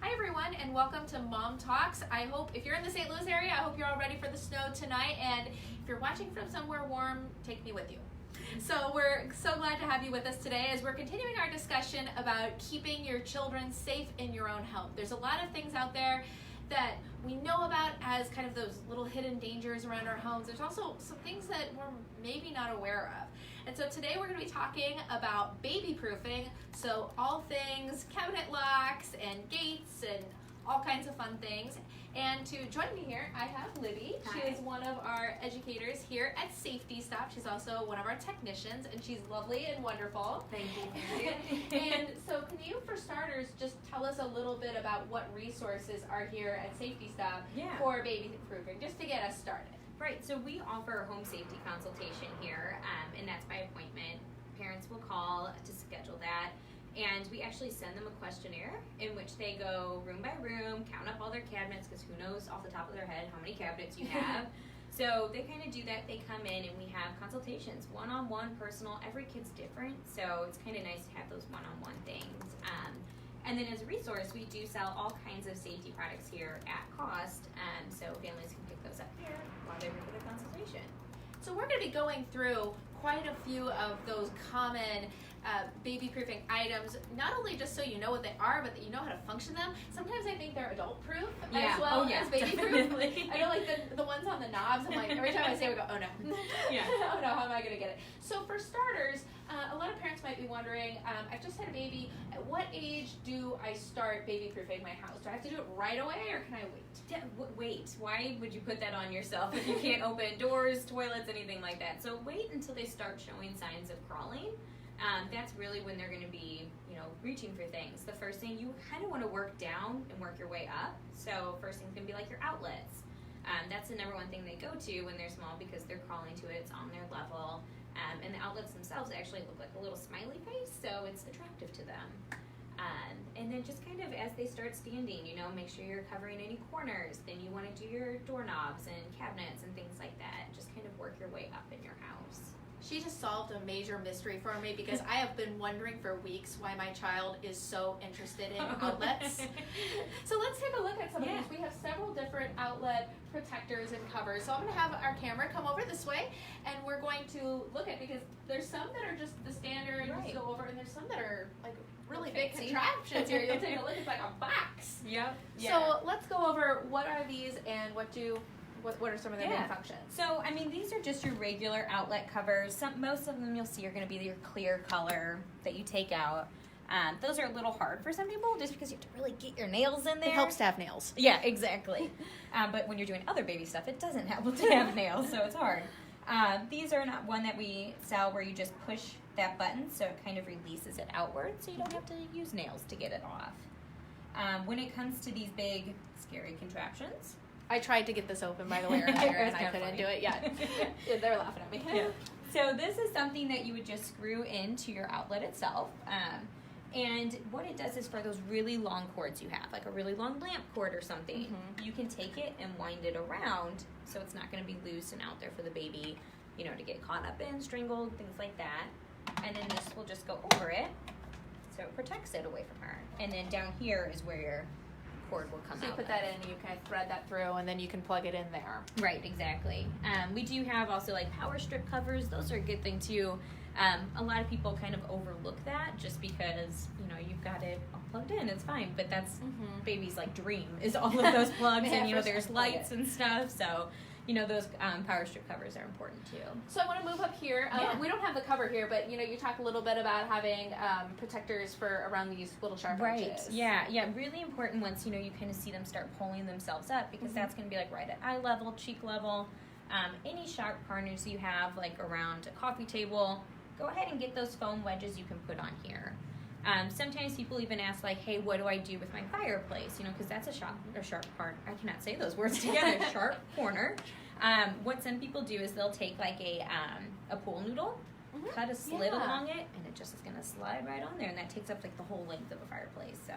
Hi everyone, and welcome to Mom Talks. I hope, if you're in the St. Louis area, I hope you're all ready for the snow tonight, and if you're watching from somewhere warm, take me with you. So we're so glad to have you with us today as we're continuing our discussion about keeping your children safe in your own home. There's a lot of things out there that we know about as kind of those little hidden dangers around our homes. There's also some things that we're maybe not aware of. And so today we're going to be talking about baby proofing, so all things cabinet locks and gates and all kinds of fun things. And to join me here, I have Libby. Hi. She is one of our educators here at Safety Stop. She's also one of our technicians, and she's lovely and wonderful. Thank you. And so can you, for starters, just tell us a little bit about what resources are here at Safety Stop for baby proofing, just to get us started? Right, so we offer a home safety consultation here, and that's by appointment. Parents will call to schedule that, and we actually send them a questionnaire in which they go room by room, count up all their cabinets, because who knows off the top of their head how many cabinets you have. So they kind of do that. They come in and we have consultations, one-on-one, personal. Every kid's different, so it's kind of nice to have those one-on-one things. And then as a resource, we do sell all kinds of safety products here at cost, so families can pick those up here while they're here for the consultation. So we're going to be going through quite a few of those common baby proofing items, not only just so you know what they are, but that you know how to function them. Sometimes I think they're adult proof as well as baby proof. I know, like the ones on the knobs, I'm like, every time I say it, we go, oh no. Oh no, how am I going to get it? So for starters, a lot of parents might be wondering, I've just had a baby, at what age do I start baby proofing my house? Do I have to do it right away, or can I wait? Yeah, wait. Why would you put that on yourself if you can't open doors, toilets, anything like that? So wait until they start showing signs of crawling. That's really when they're going to be, reaching for things. The first thing, you kind of want to work down and work your way up. So first thing's going to be like your outlets. That's the number one thing they go to when they're small because they're crawling to it. It's on their level. And the outlets themselves actually look like a little smiley face, so it's attractive to them. And then just kind of as they start standing, make sure you're covering any corners. Then you want to do your doorknobs and cabinets and things like that. Just kind of work your way up in your house. She just solved a major mystery for me because I have been wondering for weeks why my child is so interested in outlets. So let's take a look at some of these. We have several different outlet protectors and covers. So I'm going to have our camera come over this way, and we're going to look at, because there's some that are just the standard, just go over, and there's some that are like really big contraptions here. You'll take a look, it's like a box. Yep. So let's go over what are these and what are some of their main functions? So, these are just your regular outlet covers. Most of them you'll see are going to be your clear color that you take out. Those are a little hard for some people just because you have to really get your nails in there. It helps to have nails. Yeah, exactly. But when you're doing other baby stuff, it doesn't help to have nails, so it's hard. These are not one that we sell where you just push that button so it kind of releases it outward so you don't have to use nails to get it off. When it comes to these big, scary contraptions, I tried to get this open, by the way, earlier, and I couldn't do it yet. They're laughing at me. Yeah. So this is something that you would just screw into your outlet itself. And what it does is for those really long cords you have, like a really long lamp cord or something, you can take it and wind it around so it's not going to be loose and out there for the baby, to get caught up in, strangled, things like that. And then this will just go over it so it protects it away from her. And then down here is where your cord will come out. So you put that in, you kind of thread that through, and then you can plug it in there. Right, exactly. We do have also like power strip covers. Those are a good thing too. A lot of people kind of overlook that just because, you've got it all plugged in, it's fine. But that's baby's like dream is all of those plugs and, there's lights and stuff. So, those power strip covers are important too. So I want to move up here. We don't have the cover here, but, you talk a little bit about having protectors for around these little sharp edges. Yeah, really important once, you kind of see them start pulling themselves up because that's going to be like right at eye level, cheek level. Any sharp corners you have like around a coffee table, go ahead and get those foam wedges you can put on here. Sometimes people even ask like, hey, what do I do with my fireplace? Because that's a sharp part. I cannot say those words together. Sharp corner. What some people do is they'll take like a pool noodle, cut a slit along it, and it just is going to slide right on there, and that takes up like the whole length of a fireplace. So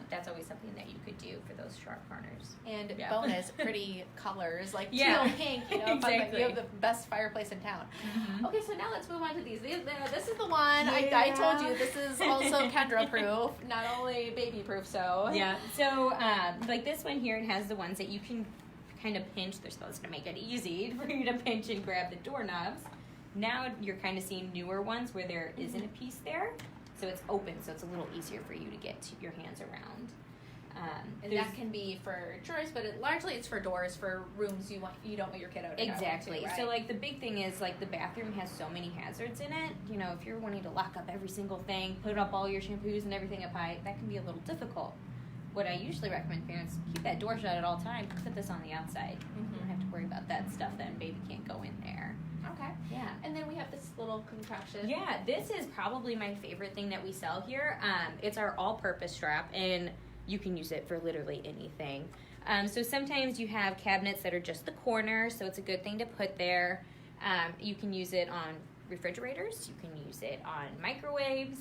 That's always something that you could do for those sharp corners. And Yeah. bonus, pretty colors like Yeah. teal pink, you know, Exactly. you have the best fireplace in town. Mm-hmm. Okay, so now let's move on to these. This is the one, I told you, this is also Kendra-proof, not only baby-proof, so. Yeah, so like this one here, it has the ones that you can kind of pinch. They're supposed to make it easy for you to pinch and grab the doorknobs. Now you're kind of seeing newer ones where there isn't a piece there, so it's open, so it's a little easier for you to get your hands around. And that can be for drawers, but largely it's for doors, for rooms you don't want your kid out. Exactly. Right? So like the big thing is like the bathroom has so many hazards in it. You know, if you're wanting to lock up every single thing, put up all your shampoos and everything up high, that can be a little difficult. What I usually recommend parents, keep that door shut at all times. Put this on the outside. You don't have to worry about that stuff then. Baby can't go in there. Okay. Yeah. And then we have this little contraption. Yeah, this is probably my favorite thing that we sell here. It's our all-purpose strap, and you can use it for literally anything. So sometimes you have cabinets that are just the corner, so it's a good thing to put there. You can use it on refrigerators. You can use it on microwaves.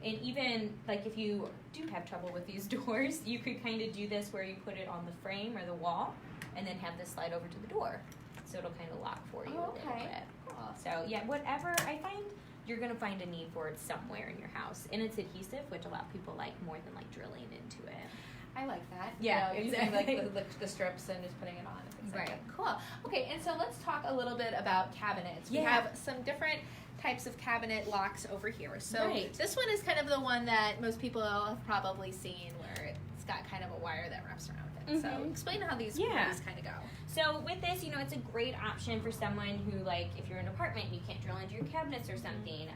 And even, like, if you do have trouble with these doors, you could kind of do this where you put it on the frame or the wall and then have this slide over to the door. So it'll kind of lock for you a little bit. Cool. So, yeah, whatever. I find you're going to find a need for it somewhere in your house. And it's adhesive, which a lot of people like more than, like, drilling into it. I like that. Yeah, you know, exactly. using like the strips and just putting it on. And things like Right. that. Cool. Okay, and so let's talk a little bit about cabinets. We Yeah. have some different types of cabinet locks over here. So Right. this one is kind of the one that most people have probably seen, where it's got kind of a wire that wraps around it. So Mhm. explain how these kind of go. So with this, you know, it's a great option for someone who, like, if you're in an apartment and you can't drill into your cabinets or something,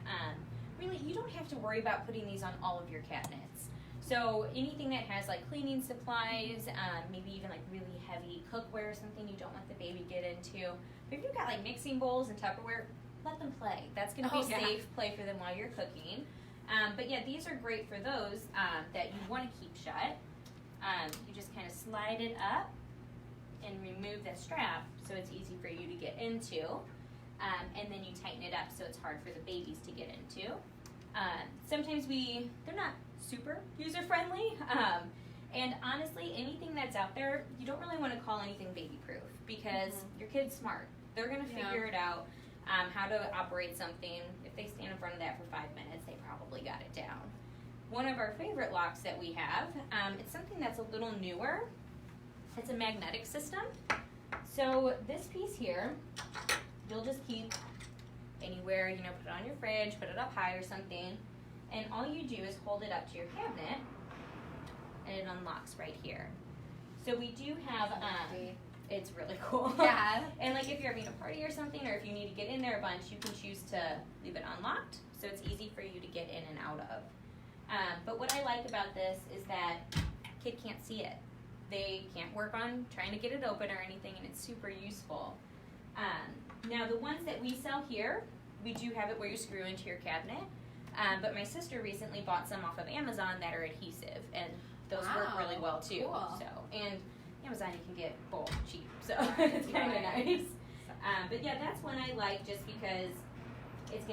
really, you don't have to worry about putting these on all of your cabinets. So anything that has, like, cleaning supplies, maybe even, like, really heavy cookware or something you don't want the baby get into. But if you've got, like, mixing bowls and Tupperware, let them play. That's going to be safe play for them while you're cooking. But yeah, these are great for those that you want to keep shut. You just kind of slide it up and remove the strap so it's easy for you to get into. And then you tighten it up so it's hard for the babies to get into. Sometimes they're not super user friendly. And honestly, anything that's out there, you don't really want to call anything baby proof because your kid's smart. They're going to figure it out. How to operate something. If they stand in front of that for 5 minutes, they probably got it down. One of our favorite locks that we have, it's something that's a little newer. It's a magnetic system. So this piece here, you'll just keep anywhere, you know, put it on your fridge, put it up high or something, and all you do is hold it up to your cabinet, and it unlocks right here. So we do have, it's really cool. Yeah. And like if you're having a party or something, or if you need to get in there a bunch, you can choose to leave it unlocked, so it's easy for you to get in and out of. But what I like about this is that kid can't see it. They can't work on trying to get it open or anything, and it's super useful. Now the ones that we sell here, we do have it where you screw into your cabinet, but my sister recently bought some off of Amazon that are adhesive, and those work really well too. Cool. So, and Amazon you can get both cheap, so it's kind of nice. But yeah, that's one I like just because it's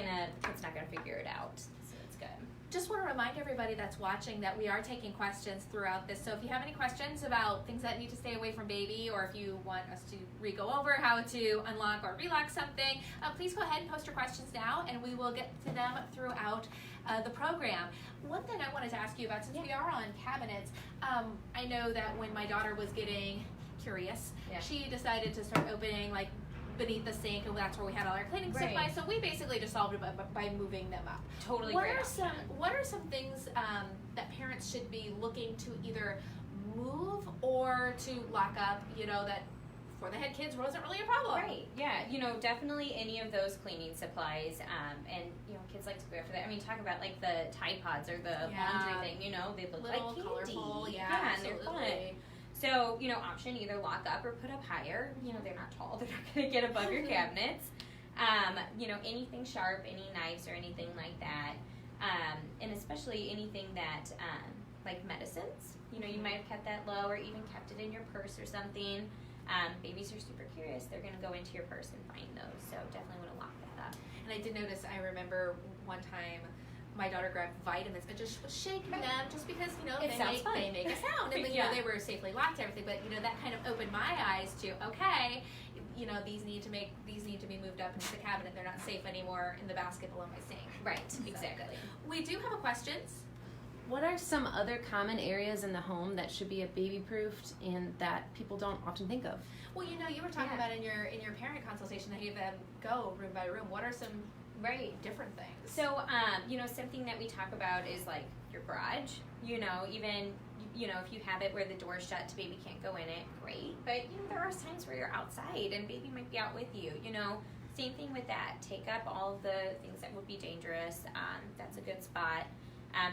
not gonna figure it out, so it's good. Just want to remind everybody that's watching that we are taking questions throughout this. So if you have any questions about things that need to stay away from baby, or if you want us to re-go over how to unlock or relock something, please go ahead and post your questions now, and we will get to them throughout the program. One thing I wanted to ask you about, since we are on cabinets, I know that when my daughter was getting curious, she decided to start opening, like, beneath the sink, and that's where we had all our cleaning supplies. So we basically just solved it by moving them up. Totally. What are some things that parents should be looking to either move or to lock up? You know, that for the head kids wasn't really a problem. Right. Yeah. You know, definitely any of those cleaning supplies, and you know, kids like to go after that. I mean, talk about like the Tide Pods or the laundry thing. You know, they look little, like candy. colorful. And they're fun. So, you know, option either lock up or put up higher. You know, they're not tall. They're not going to get above your cabinets. You know, anything sharp, any knives or anything like that. And especially anything that, like medicines. You know, you might have kept that low or even kept it in your purse or something. Babies are super curious. They're going to go into your purse and find those. So definitely want to lock that up. And I did notice, I remember one time my daughter grabbed vitamins and just was shaking them just because, you know, It sounds fun. they make a sound. And then, you know, they were safely locked and everything. But, you know, that kind of opened my eyes to, okay, you know, these need to be moved up into the cabinet. They're not safe anymore in the basket below my sink. Right, exactly. We do have a questions. What are some other common areas in the home that should be a baby-proofed and that people don't often think of? Well, you know, you were talking about in your parent consultation that you have them go room by room. What are some different things? So, you know, something that we talk about is like your garage. You know, even, you know, if you have it where the door's shut to baby can't go in it, great. But, you know, there are times where you're outside and baby might be out with you, you know. Same thing with that. Take up all of the things that would be dangerous. That's a good spot.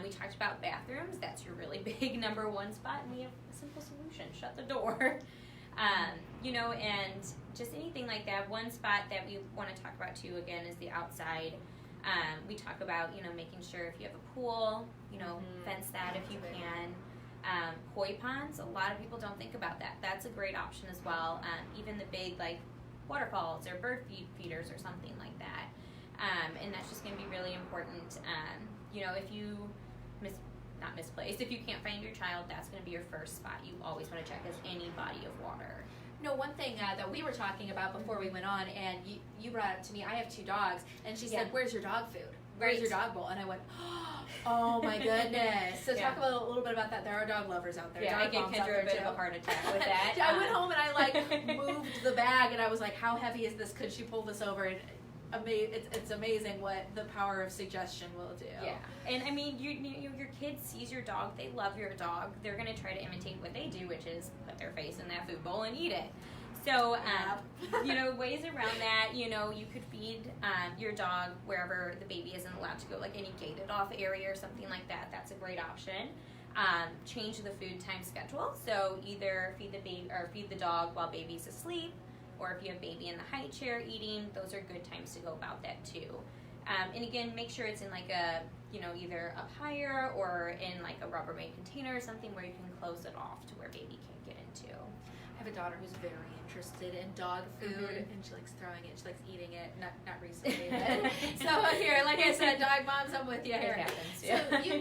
We talked about bathrooms. That's your really big number one spot. And we have a simple solution. Shut the door. You know, and just anything like that. One spot that we want to talk about too, again, is the outside. We talk about, you know, making sure if you have a pool, you know, fence that if you can. Koi ponds, a lot of people don't think about that. That's a great option as well. Even the big, like, waterfalls or bird feeders or something like that. And that's just going to be really important. You know, if you not misplaced, if you can't find your child, that's going to be your first spot you always want to check is any body of water. No, one thing that we were talking about before we went on, and you brought up to me, I have 2 dogs, and she said, where's your dog food? Where's your dog bowl? And I went, oh my goodness. So talk about a little bit about that. There are dog lovers out there. Yeah, dog I gave Kendra a bit of a heart attack with that. I went home and I like moved the bag and I was like, how heavy is this? Could she pull this over? And it's amazing what the power of suggestion will do. Yeah, and I mean, your kid sees your dog, they love your dog, they're going to try to imitate what they do, which is put their face in that food bowl and eat it. So, you know, ways around that, you know, you could feed your dog wherever the baby isn't allowed to go, like any gated off area or something like that. That's a great option. Change the food time schedule. So either feed the baby or feed the dog while baby's asleep, or if you have baby in the high chair eating, those are good times to go about that too. And again, make sure it's in like a, you know, either up higher or in like a Rubbermaid container or something where you can close it off to where baby can't get into. I have a daughter who's very interested in dog food, and she likes throwing it, she likes eating it, not recently. So here, like I said, dog moms, I'm with you here. It happens, yeah. So you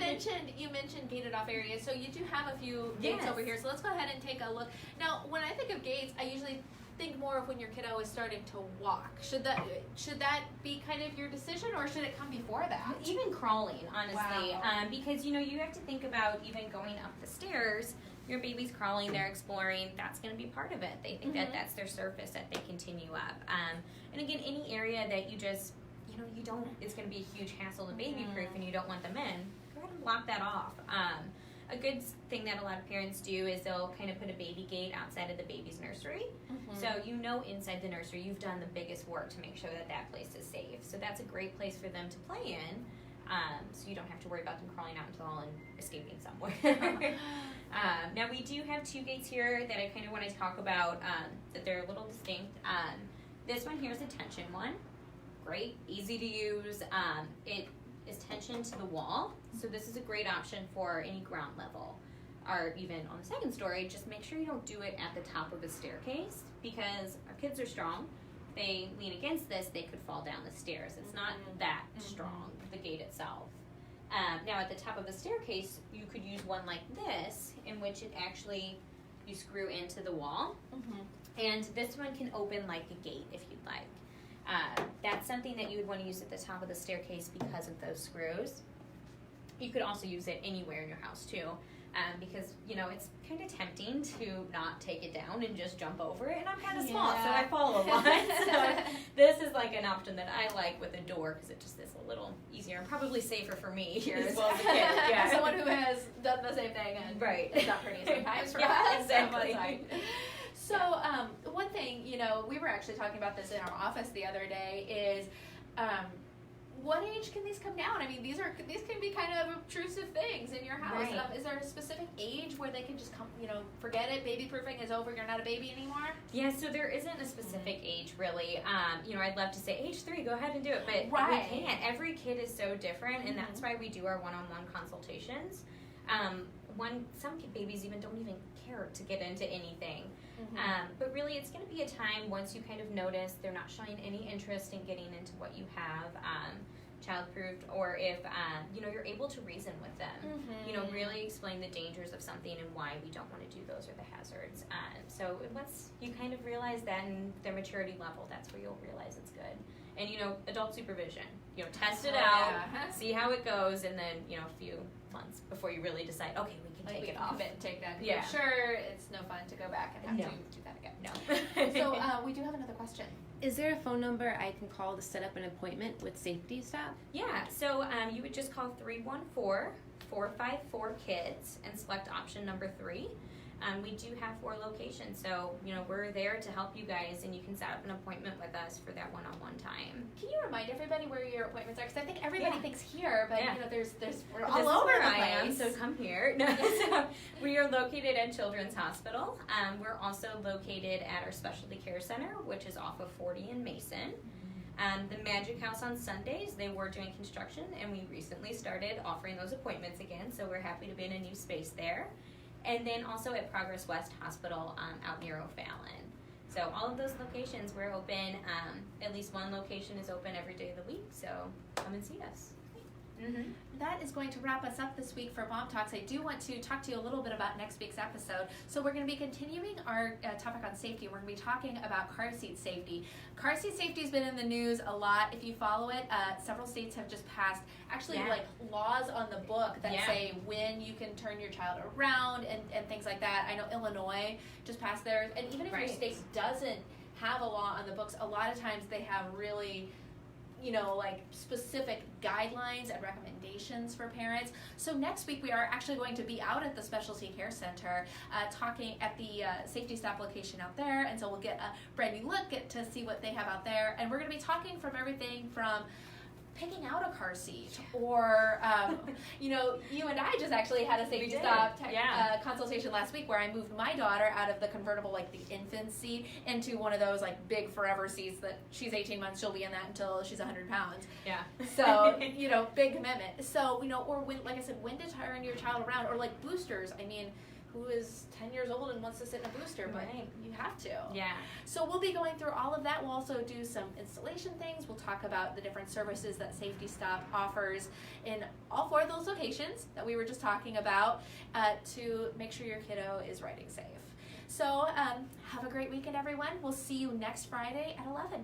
mentioned gated off areas, so you do have a few gates over here, so let's go ahead and take a look. Now, when I think of gates, I usually think more of when your kiddo is starting to walk. Should that be kind of your decision, or should it come before that? Even crawling, honestly. Wow. Because, you know, you have to think about even going up the stairs. Your baby's crawling, they're exploring, that's going to be part of it. They think that that's their surface that they continue up. And again, any area that you just, you know, you don't, it's going to be a huge hassle to baby-proof and you don't want them in, go ahead and block that off. A good thing that a lot of parents do is they'll kind of put a baby gate outside of the baby's nursery. So you know inside the nursery you've done the biggest work to make sure that that place is safe. So that's a great place for them to play in. So you don't have to worry about them crawling out into the hall and escaping somewhere. Now we do have 2 gates here that I kind of want to talk about, that they're a little distinct. This one here is a tension one. Great, easy to use. It is tension to the wall, so this is a great option for any ground level. Or even on the 2nd story, just make sure you don't do it at the top of a staircase, because our kids are strong. They lean against this, they could fall down the stairs. It's not that strong, the gate itself. Now at the top of the staircase, you could use one like this, in which it actually, you screw into the wall. And this one can open like a gate if you'd like. That's something that you would want to use at the top of the staircase because of those screws. You could also use it anywhere in your house too. Because, you know, it's kind of tempting to not take it down and just jump over it, and I'm kind of small, so I fall a lot. So this is like an option that I like with a door, because it just is a little easier and probably safer for me here as well as a kid. Yeah. Someone who has done the same thing and it's not pretty sometimes for us. Exactly. So one thing, you know, we were actually talking about this in our office the other day is, what age can these come down? I mean, these can be kind of obtrusive things in your house. Right. Is there a specific age where they can just come, you know, forget it, baby proofing is over, you're not a baby anymore? Yeah, so there isn't a specific age really. You know, I'd love to say age 3, go ahead and do it, but we can't. Every kid is so different, and that's why we do our one-on-one consultations. Some babies even don't even care to get into anything. But really, it's going to be a time once you kind of notice they're not showing any interest in getting into what you have, child-proofed, or if you're able to reason with them. Really explain the dangers of something and why we don't want to do those or the hazards. So once you kind of realize that in their maturity level, that's where you'll realize it's good. And adult supervision. Test it out, see how it goes, and then a few months before you really decide, okay, we can take it off. Take that. Yeah. Sure, it's no fun to go back and have to do that again. No. So we do have another question. Is there a phone number I can call to set up an appointment with safety staff? Yeah, so you would just call 314-454-KIDS and select option number 3. We do have 4 locations, so we're there to help you guys, and you can set up an appointment with us for that one-on-one time. Can you remind everybody where your appointments are? Because I think everybody Yeah. thinks here, but Yeah. we're all over the I am, place. so come here. No, so we are located at Children's Hospital. We're also located at our specialty care center, which is off of 40 in Mason. The Magic House on Sundays, they were doing construction, and we recently started offering those appointments again, so we're happy to be in a new space there. And then also at Progress West Hospital out near O'Fallon. So all of those locations, we're open. At least one location is open every day of the week, so come and see us. That is going to wrap us up this week for Mom Talks. I do want to talk to you a little bit about next week's episode. So we're going to be continuing our topic on safety. We're going to be talking about car seat safety. Car seat safety has been in the news a lot. If you follow it, several states have just passed like laws on the book that say when you can turn your child around and things like that. I know Illinois just passed theirs. And even if your state doesn't have a law on the books, a lot of times they have really specific guidelines and recommendations for parents. So next week we are actually going to be out at the Specialty Care Center talking at the safety staff location out there, and so we'll get a brand new look to see what they have out there, and we're going to be talking from everything from picking out a car seat, or you and I just actually had a safety stop consultation last week where I moved my daughter out of the convertible, like the infant seat, into one of those like big forever seats that she's 18 months, she'll be in that until she's 100 pounds. Yeah. So, big commitment. So, or when, like I said, when to turn your child around, or like boosters. I mean, who is 10 years old and wants to sit in a booster, but you have to. Yeah. So we'll be going through all of that. We'll also do some installation things. We'll talk about the different services that Safety Stop offers in all 4 of those locations that we were just talking about to make sure your kiddo is riding safe. So have a great weekend, everyone. We'll see you next Friday at 11.